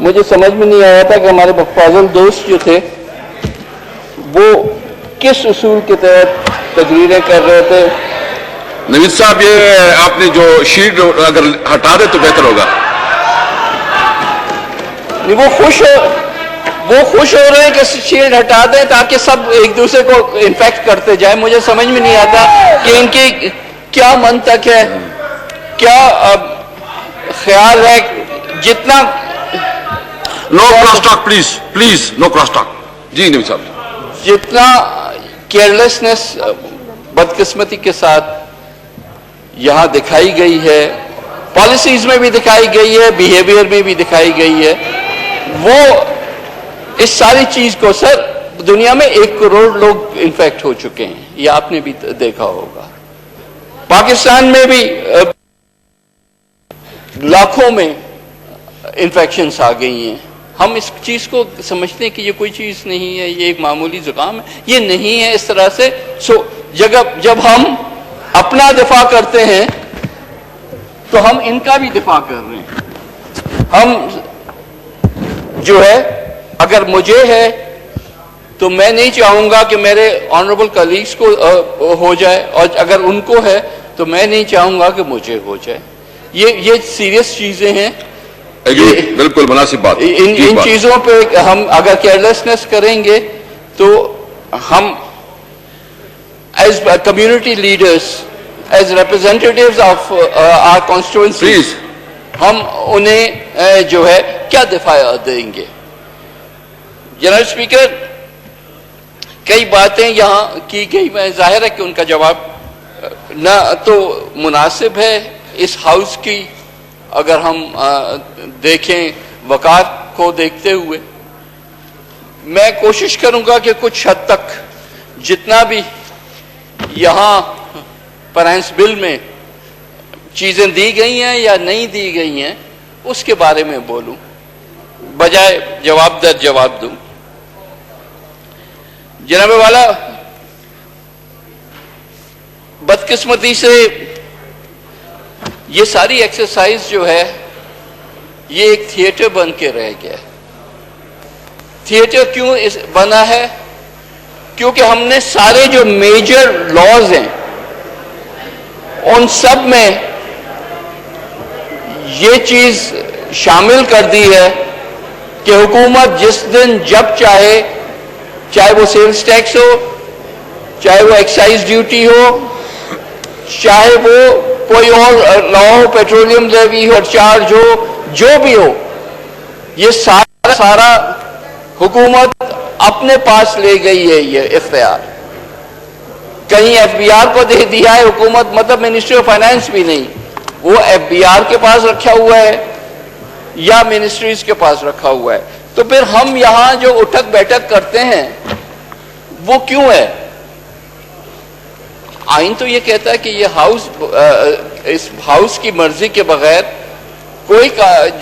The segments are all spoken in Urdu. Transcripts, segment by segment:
مجھے سمجھ میں نہیں آیا تھا کہ ہمارے فاضل دوست جو تھے وہ کس اصول کے تحت تقریریں کر رہے تھے. نوید صاحب یہ آپ نے جو شیٹ اگر ہٹا دے تو بہتر ہوگا. وہ خوش ہو رہے ہیں کہ شیٹ ہٹا دیں تاکہ سب ایک دوسرے کو انفیکٹ کرتے جائیں. مجھے سمجھ میں نہیں آتا کہ ان کی کیا منطق ہے, کیا خیال ہے. جتنا no cross talk please no cross talk. جی نوید صاحب. جتنا کیئرلیسنس بدقسمتی کے ساتھ یہاں دکھائی گئی ہے, پالیسیز میں بھی دکھائی گئی ہے, بیہیویئر میں بھی دکھائی گئی ہے, وہ اس ساری چیز کو سر دنیا میں 1 کروڑ لوگ انفیکٹ ہو چکے ہیں, یہ آپ نے بھی دیکھا ہوگا. پاکستان میں بھی لاکھوں میں انفیکشنز آ گئی ہیں. ہم اس چیز کو سمجھتے ہیں کہ یہ کوئی چیز نہیں ہے, یہ ایک معمولی زکام ہے. یہ نہیں ہے اس طرح سے. جب ہم اپنا دفاع کرتے ہیں تو ہم ان کا بھی دفاع کر رہے ہیں. ہم جو ہے اگر مجھے ہے تو میں نہیں چاہوں گا کہ میرے آنریبل کلیگز کو ہو جائے, اور اگر ان کو ہے تو میں نہیں چاہوں گا کہ مجھے ہو جائے. یہ سیریس چیزیں ہیں. بالکل مناسب بات. ان چیزوں پہ ہم اگر کیئرلیسنس کریں گے تو ہم as community leaders, as representatives of our constituencies, ہم انہیں جو ہے کیا دفاع دیں گے. جنرل اسپیکر, کئی باتیں یہاں کی گئی, میں ظاہر ہے کہ ان کا جواب نہ تو مناسب ہے اس ہاؤس کی. اگر ہم دیکھیں وقار کو دیکھتے ہوئے, میں کوشش کروں گا کہ کچھ حد تک جتنا بھی یہاں فائنانس بل میں چیزیں دی گئی ہیں یا نہیں دی گئی ہیں اس کے بارے میں بولوں بجائے جواب در جواب دوں. جناب والا, بدقسمتی سے یہ ساری ایکسرسائز جو ہے یہ ایک تھیٹر بن کے رہ گیا. تھیٹر کیوں بنا ہے؟ کیونکہ ہم نے سارے جو میجر لاز ہیں ان سب میں یہ چیز شامل کر دی ہے کہ حکومت جس دن جب چاہے, چاہے وہ سیلز ٹیکس ہو, چاہے وہ ایکسائز ڈیوٹی ہو, چاہے وہ کوئی اور لا ہو, پیٹرولیم لیوی اور چارج ہو, جو بھی ہو, یہ سارا حکومت اپنے پاس لے گئی ہے. یہ اختیار کہیں ایف بی آر کو دے دیا ہے حکومت, مطلب منسٹری آف فائنانس بھی نہیں, وہ ایف بی آر کے پاس رکھا ہوا ہے یا منسٹریز کے پاس رکھا ہوا ہے. تو پھر ہم یہاں جو اٹھک بیٹھک کرتے ہیں وہ کیوں ہے؟ آئین تو یہ کہتا ہے کہ یہ ہاؤس, اس ہاؤس کی مرضی کے بغیر کوئی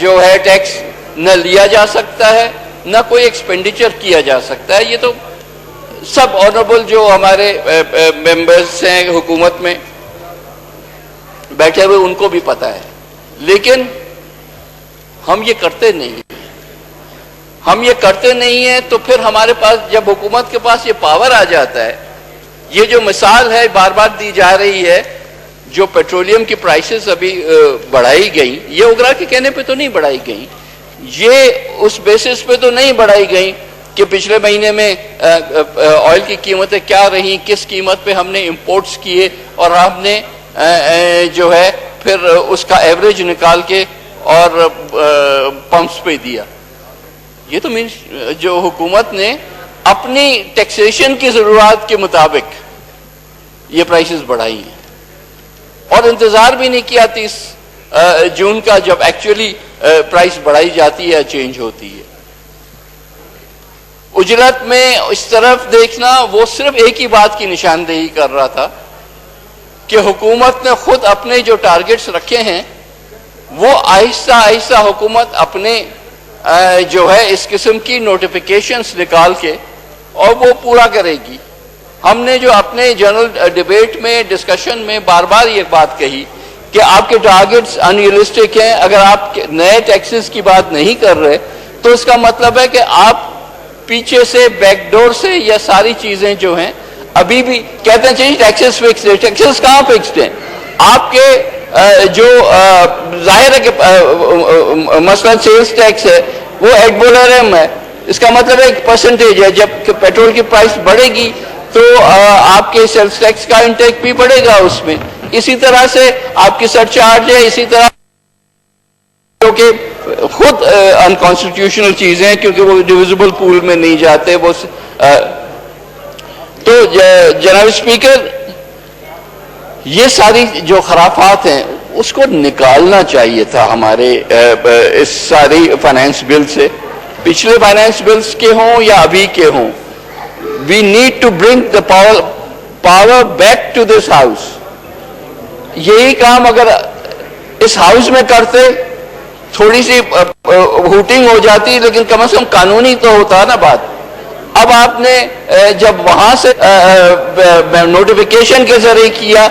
جو ہے ٹیکس نہ لیا جا سکتا ہے, نہ کوئی ایکسپینڈیچر کیا جا سکتا ہے. یہ تو سب آنریبل جو ہمارے ممبرز ہیں حکومت میں بیٹھے ہوئے ان کو بھی پتا ہے. لیکن ہم یہ کرتے نہیں. ہم یہ کرتے نہیں ہیں تو پھر ہمارے پاس جب حکومت کے پاس یہ پاور آ جاتا ہے, یہ جو مثال ہے بار بار دی جا رہی ہے, جو پیٹرولیم کی پرائسز ابھی بڑھائی گئیں, یہ اوگرا کے کہنے پہ تو نہیں بڑھائی گئیں, یہ اس بیسس پہ تو نہیں بڑھائی گئیں کہ پچھلے مہینے میں آئل کی قیمتیں کیا رہیں, کس قیمت پہ ہم نے امپورٹس کیے اور ہم نے جو ہے پھر اس کا ایوریج نکال کے اور پمپس پہ دیا. یہ تو جو حکومت نے اپنی ٹیکسیشن کی ضرورت کے مطابق یہ پرائسز بڑھائی ہیں اور انتظار بھی نہیں کیا 30 جون کا جب ایکچولی پرائس بڑھائی جاتی ہے, چینج ہوتی ہے. اجرت میں اس طرف دیکھنا وہ صرف ایک ہی بات کی نشاندہی کر رہا تھا کہ حکومت نے خود اپنے جو ٹارگٹس رکھے ہیں وہ آہستہ آہستہ حکومت اپنے جو ہے اس قسم کی نوٹیفیکیشنز نکال کے اور وہ پورا کرے گی. ہم نے جو اپنے جنرل ڈیبیٹ میں ڈسکشن میں بار بار یہ بات کہی کہ آپ کے ٹارگٹس انریلسٹک ہیں. اگر آپ نئے ٹیکسز کی بات نہیں کر رہے تو اس کا مطلب ہے کہ آپ پیچھے سے بیک ڈور سے یہ ساری چیزیں جو ہیں ابھی بھی کہتے ہیں چاہیے ٹیکسز فکسڈ ہے. ٹیکسز کہاں فکسڈ ہیں؟ آپ کے جو ظاہر ہے کہ مثلا سیلز ٹیکس ہے وہ ایڈ ویلورم ہے. اس کا مطلب ایک پرسنٹیج ہے. جب پیٹرول کی پرائس بڑھے گی تو آپ کے سیلز ٹیکس کا انٹیک بھی بڑھے گا اس میں. اسی طرح سے آپ کی سرچارج ہے. اسی طرح جو کہ خود انکانسٹیٹیوشنل چیزیں ہیں کیونکہ وہ ڈویزبل پول میں نہیں جاتے. وہ تو جناب اسپیکر یہ ساری جو خرافات ہیں اس کو نکالنا چاہیے تھا ہمارے اس ساری فائنانس بل سے. پچھلے فائنانس بلز کے ہوں یا ابھی کے ہوں, we need to bring the power back to this house. یہی کام اگر اس ہاؤس میں کرتے تھوڑی سی ہوٹنگ ہو جاتی, لیکن کم از کم قانونی تو ہوتا نا بات. اب آپ نے جب وہاں سے نوٹیفیکیشن کے ذریعے کیا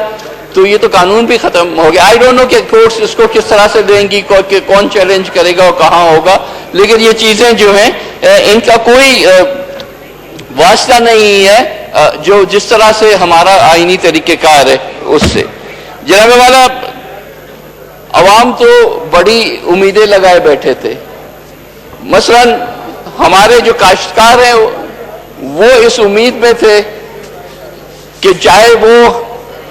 تو یہ تو قانون بھی ختم ہو گیا. آئی ڈونٹ نو کہ کورٹس اس کو کس طرح سے لیں گی, کون چیلنج کرے گا اور کہاں ہوگا, لیکن یہ چیزیں جو ہیں ان کا کوئی واسطہ نہیں ہے جو جس طرح سے ہمارا آئینی طریقہ کار ہے اس سے. جناب والا, عوام تو بڑی امیدیں لگائے بیٹھے تھے. مثلا ہمارے جو کاشتکار ہیں وہ اس امید میں تھے کہ چاہے وہ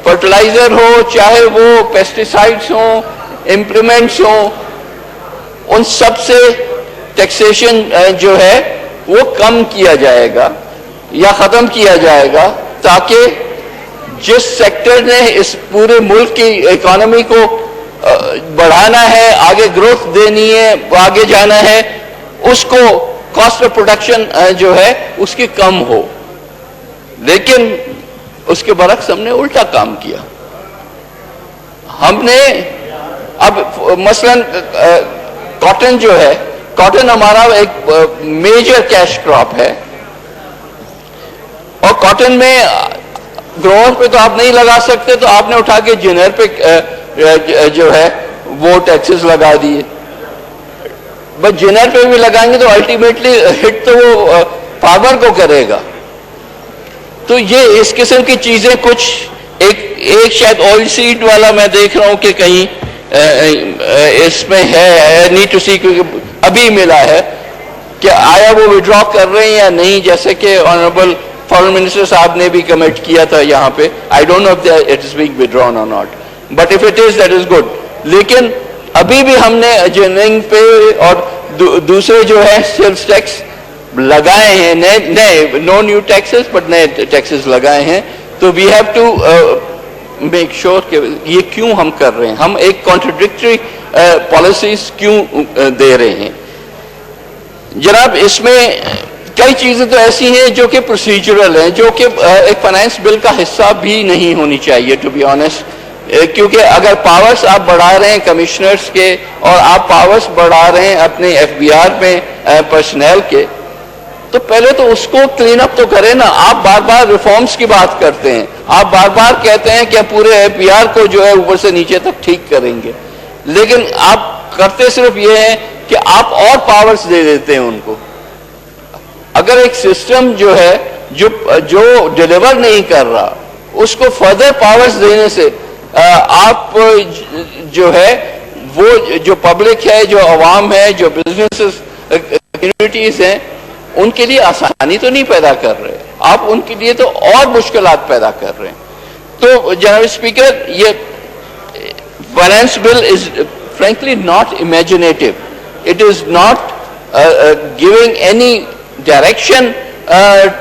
فرٹیلائزر ہو, چاہے وہ پیسٹیسائڈز ہوں, امپلیمنٹس ہوں, ان سب سے ٹیکسیشن جو ہے وہ کم کیا جائے گا یا ختم کیا جائے گا, تاکہ جس سیکٹر نے اس پورے ملک کی اکانومی کو بڑھانا ہے, آگے گروتھ دینی ہے, آگے جانا ہے, اس کو کاسٹ آف پروڈکشن جو ہے اس کی کم ہو. لیکن اس کے برعکس ہم نے الٹا کام کیا. ہم نے اب مثلا کاٹن جو ہے, کاٹن ہمارا ایک میجر کیش کراپ ہے, اور کاٹن میں گروور پہ تو آپ نہیں لگا سکتے, تو آپ نے اٹھا کے جنر پہ جو ہے وہ ٹیکسز لگا دیے. بس جنر پہ بھی لگائیں گے تو الٹیمیٹلی ہٹ تو وہ فارمر کو کرے گا. تو یہ اس قسم کی چیزیں کچھ ایک شاید آئل سیڈ والا میں دیکھ رہا ہوں کہ کہیں اس میں ہے, نیڈ ٹو سی, کیونکہ ابھی ملا ہے کہ آیا وہ وڈرا کر رہے ہیں یا نہیں, جیسے کہ آنریبل فارن منسٹر صاحب نے بھی کمنٹ کیا تھا یہاں پہ. I don't know if it is being withdrawn or not, but if it is, that is good. لیکن ابھی بھی ہم نے جنرنگ پہ اور دوسرے جو ہے سیلز ٹیکس لگائے ہیں, نئے نو نیو ٹیکسز بٹ نئے ٹیکسز لگائے ہیں. تو we have to make sure کہ یہ کیوں ہم کر رہے ہیں, ہم ایک کانٹرڈکٹری پالیسیز کیوں دے رہے ہیں. جناب اس میں کئی چیزیں تو ایسی ہیں جو کہ پروسیجرل ہیں, جو کہ ایک فائنانس بل کا حصہ بھی نہیں ہونی چاہیے ٹو بی آنیسٹ. کیونکہ اگر پاورز آپ بڑھا رہے ہیں کمشنرز کے, اور آپ پاورز بڑھا رہے ہیں اپنے ایف بی آر میں پرسنل کے, تو پہلے تو اس کو کلین اپ تو کریں نا. آپ بار بار ریفارمز کی بات کرتے ہیں, آپ بار بار کہتے ہیں کہ پورے ایف بی آر کو جو ہے اوپر سے نیچے تک ٹھیک کریں گے, لیکن آپ کرتے صرف یہ ہیں کہ آپ اور پاورز دے دیتے ہیں ان کو. اگر ایک سسٹم جو ہے جو ڈیلیور نہیں کر رہا, اس کو فردر پاورز دینے سے آپ جو ہے وہ جو پبلک ہے, جو عوام ہے, جو بزنسز کمیونٹیز ہیں, ان کے لیے آسانی تو نہیں پیدا کر رہے, آپ ان کے لیے تو اور مشکلات پیدا کر رہے ہیں. تو جناب اسپیکر, یہ finance bill is frankly not imaginative. It is not giving any direction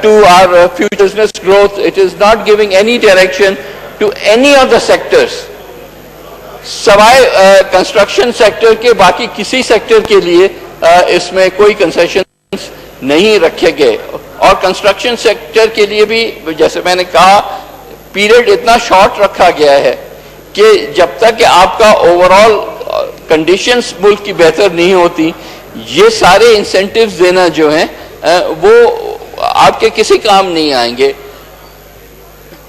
to our future business growth. It is not giving any direction to any of the sectors. سوائے کنسٹرکشن سیکٹر کے باقی کسی سیکٹر کے لیے اس میں کوئی کنسیشن نہیں رکھے گئے. اور کنسٹرکشن سیکٹر کے لیے بھی جیسے میں نے کہا پیریڈ اتنا شارٹ رکھا گیا ہے کہ جب تک کہ آپ کا اوور آل کنڈیشنز ملک کی بہتر نہیں ہوتی, یہ سارے انسینٹیوز دینا جو ہیں وہ آپ کے کسی کام نہیں آئیں گے.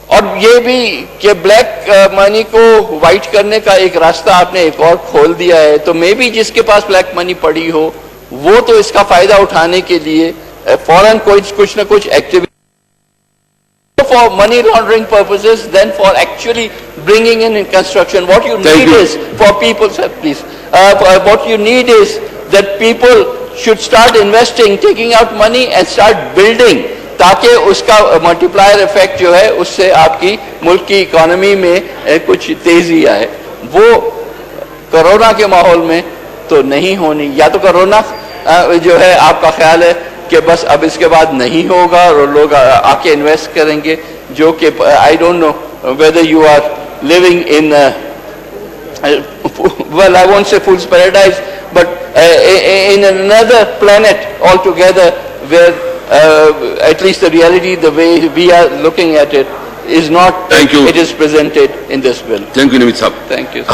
اور یہ بھی کہ بلیک منی کو وائٹ کرنے کا ایک راستہ آپ نے ایک اور کھول دیا ہے, تو مے بی جس کے پاس بلیک منی پڑی ہو وہ تو اس کا فائدہ اٹھانے کے لیے فوراً کچھ نہ کچھ activity for money laundering purposes than for actually bringing in construction. What you need is for people, sir, please. What you need is that people should start investing, taking out money and start building, تاکہ اس کا ملٹیپلائر ایفیکٹ جو ہے اس سے آپ کی ملک کی اکانومی میں کچھ تیزی آئے. وہ کرونا کے ماحول میں تو نہیں ہونی. یا تو کرونا جو ہے آپ کا خیال ہے کہ بس اب اس کے بعد نہیں ہوگا اور لوگ آ کے انویسٹ کریں گے, جو کہ I don't know whether you are living in well I won't say fool's paradise but in another planet altogether where at least the reality the way we are looking at it is not it is presented in this bill. Thank you Naveed Saab. Thank you.